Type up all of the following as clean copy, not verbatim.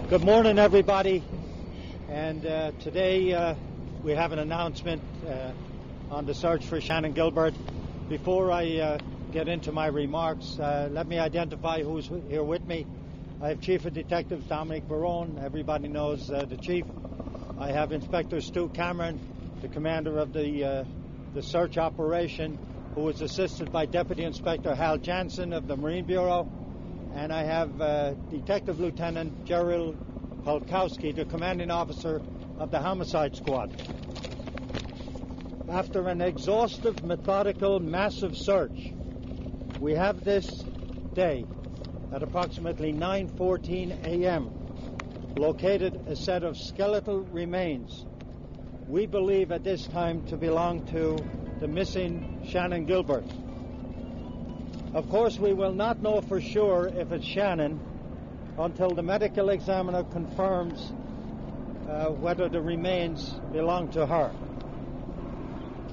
Good morning, everybody. And today we have an announcement on the search for Shannon Gilbert. Before I get into my remarks, let me identify who's here with me. I have Chief of Detectives Dominic Barone. Everybody knows the Chief. I have Inspector Stu Cameron, the commander of the search operation, who is assisted by Deputy Inspector Hal Jansen of the Marine Bureau. And I have Detective Lieutenant Gerald Polkowski, the commanding officer of the Homicide Squad. After an exhaustive, methodical, massive search, we have this day at approximately 9:14 a.m. located a set of skeletal remains we believe at this time to belong to the missing Shannon Gilbert. Of course, we will not know for sure if it's Shannon until the medical examiner confirms whether the remains belong to her.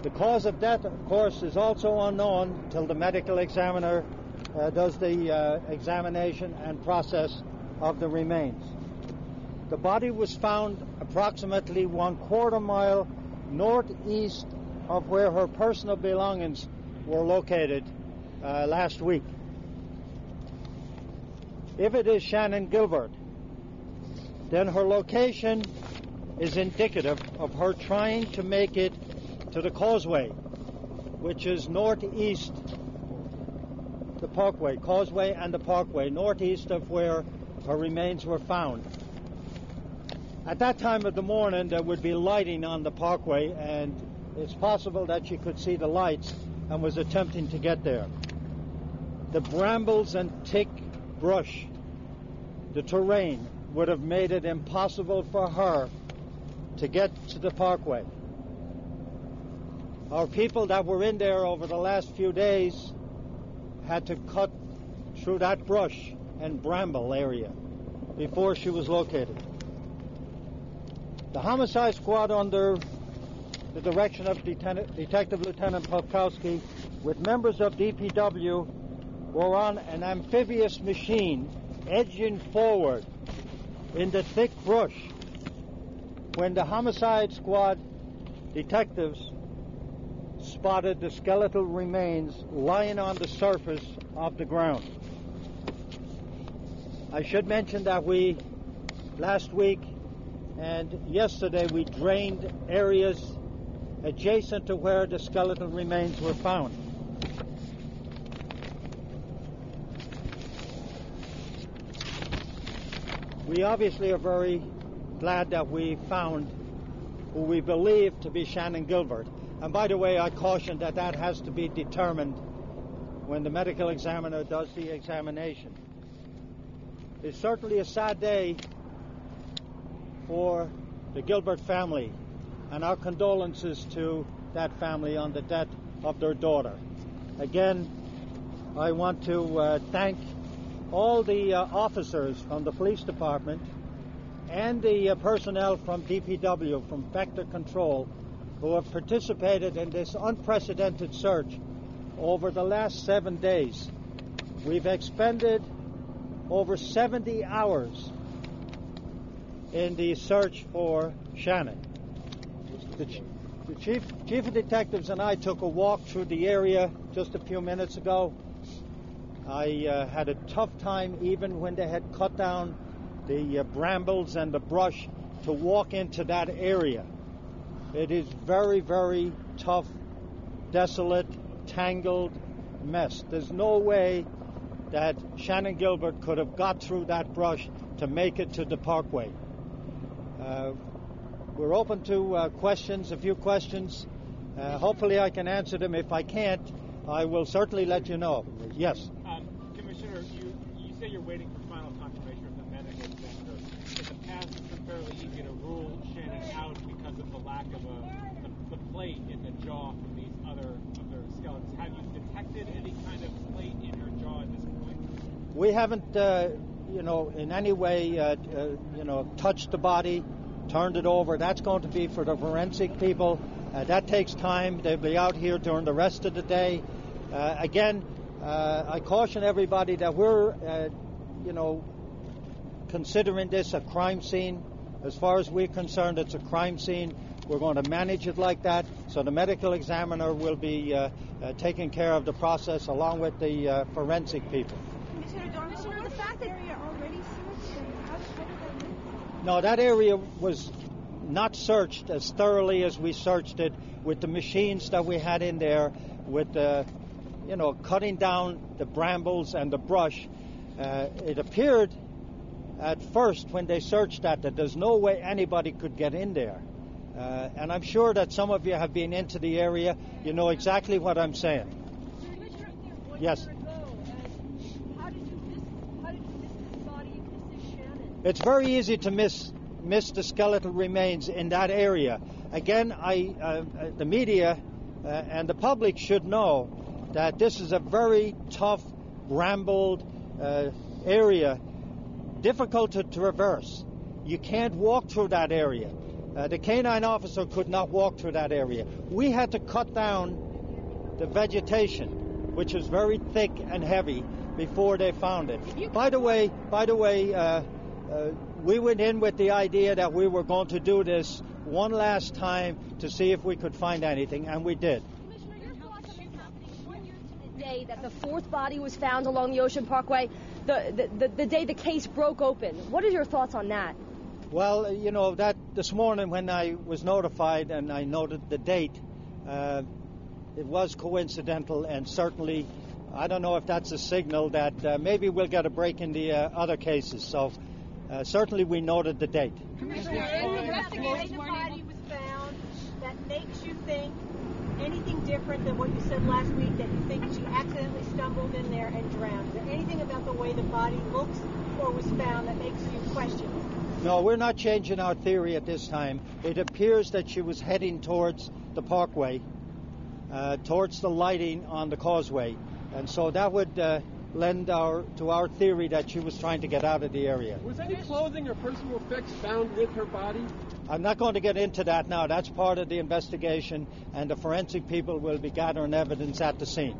The cause of death, of course, is also unknown till the medical examiner does the examination and process of the remains. The body was found approximately 1/4 mile northeast of where her personal belongings were located last week. If it is Shannon Gilbert, then her location is indicative of her trying to make it to the causeway, which is northeast, the parkway, causeway and the parkway, northeast of where her remains were found. At that time of the morning, there would be lighting on the parkway, and it's possible that she could see the lights and was attempting to get there. The brambles and thick brush, the terrain, would have made it impossible for her to get to the parkway. Our people that were in there over the last few days had to cut through that brush and bramble area before she was located. The Homicide Squad, under the direction of Detective Lieutenant Polkowski, with members of DPW, were on an amphibious machine edging forward in the thick brush when the Homicide Squad detectives spotted the skeletal remains lying on the surface of the ground. I should mention that we, last week and yesterday, we drained areas adjacent to where the skeletal remains were found. We obviously are very glad that we found who we believe to be Shannon Gilbert. And by the way, I caution that that has to be determined when the medical examiner does the examination. It's certainly a sad day for the Gilbert family, and our condolences to that family on the death of their daughter. Again, I want to thank all the officers from the police department and the personnel from DPW, from Vector Control, who have participated in this unprecedented search over the last 7 days. We've expended over 70 hours in the search for Shannon. The chief of detectives and I took a walk through the area just a few minutes ago. I had a tough time, even when they had cut down the brambles and the brush, to walk into that area. It is very, very tough, desolate, tangled mess. There's no way that Shannon Gilbert could have got through that brush to make it to the parkway. We're open to questions, a few questions. Hopefully I can answer them. If I can't, I will certainly let you know. Yes? Commissioner, you say you're waiting for final confirmation of the medical examiner. In the past, it's been fairly easy to rule Shannon out because of the lack of the plate in the jaw from these other skeletons. Have you detected any kind of plate in her jaw at this point? We haven't, in any way, touched the body, turned it over. That's going to be for the forensic people. That takes time. They'll be out here during the rest of the day. Again, I caution everybody that we're, considering this a crime scene. As far as we're concerned, it's a crime scene. We're going to manage it like that, so the medical examiner will be taking care of the process along with the forensic people. Commissioner, the fact that area already searched, how did that happen? No, that area was not searched as thoroughly as we searched it with the machines that we had in there, with cutting down the brambles and the brush. It appeared at first when they searched that there's no way anybody could get in there. And I'm sure that some of you have been into the area. You know exactly what I'm saying. Yes. How did you miss this body, Mrs. Shannon? It's very easy to miss the skeletal remains in that area. Again, the media and the public should know that this is a very tough, brambled area, difficult to traverse. You can't walk through that area. The canine officer could not walk through that area. We had to cut down the vegetation, which was very thick and heavy, before they found it. By the way, we went in with the idea that we were going to do this one last time to see if we could find anything, and we did. Commissioner, your thoughts on what's happening 1 year to the day that the fourth body was found along the Ocean Parkway, the day the case broke open. What are your thoughts on that? Well, that this morning when I was notified and I noted the date, it was coincidental, and certainly I don't know if that's a signal that maybe we'll get a break in the other cases. So certainly we noted the date. Commissioner, the way the body was found, that makes you think anything different than what you said last week, that you think she accidentally stumbled in there and drowned? Is there anything about the way the body looks or was found that makes you question it? No, we're not changing our theory at this time. It appears that she was heading towards the parkway, towards the lighting on the causeway. And so that would lend to our theory that she was trying to get out of the area. Was any clothing or personal effects found with her body? I'm not going to get into that now. That's part of the investigation, and the forensic people will be gathering evidence at the scene.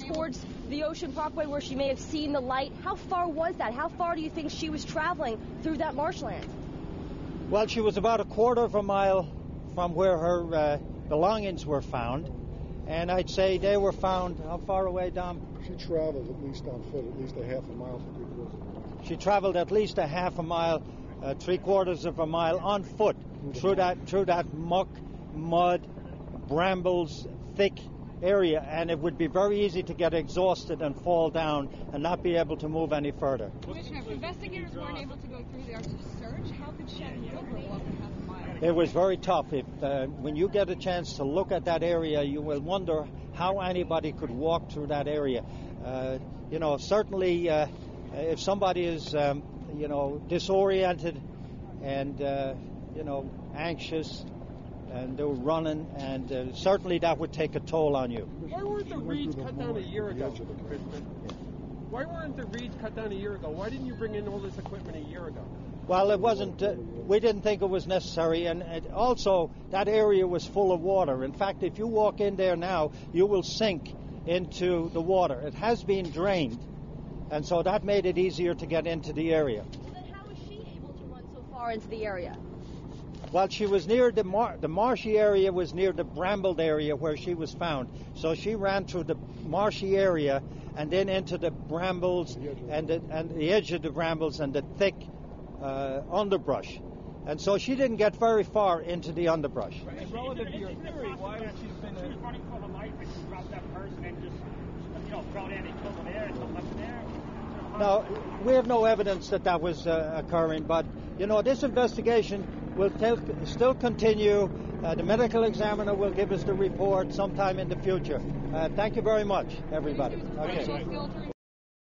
Towards the Ocean Parkway where she may have seen the light, how far was that? How far do you think she was traveling through that marshland? Well, she was about a quarter of a mile from where her belongings were found, and I'd say they were found, how far away, Dom? She traveled at least on foot, at least a half a mile to 3/4 She traveled at least a half a mile, 3/4 of a mile on foot through that muck, mud, brambles, thick area, and it would be very easy to get exhausted and fall down and not be able to move any further. Commissioner, if investigators weren't able to go through there to search, how could Shannon Gilbert walk a half a mile? It was very tough. When you get a chance to look at that area, you will wonder how anybody could walk through that area. Certainly if somebody is, disoriented and, anxious, and they were running, and certainly that would take a toll on you. Why weren't the reeds cut down a year ago, Commissioner? Why weren't the reeds cut down a year ago? Why didn't you bring in all this equipment a year ago? Well, it wasn't. We didn't think it was necessary, and also that area was full of water. In fact, if you walk in there now, you will sink into the water. It has been drained, and so that made it easier to get into the area. Well, then how was she able to run so far into the area? Well, she was near the marshy area was near the brambled area where she was found. So she ran through the marshy area and then into the brambles and the edge of the brambles and the thick underbrush. And so she didn't get very far into the underbrush. And relative to your theory, why would she have been she was running for her life and she dropped that person and just, throw it in and killed her there and something left there? Now, we have no evidence that was occurring, but, this investigation will still continue. The medical examiner will give us the report sometime in the future. Thank you very much, everybody. Okay.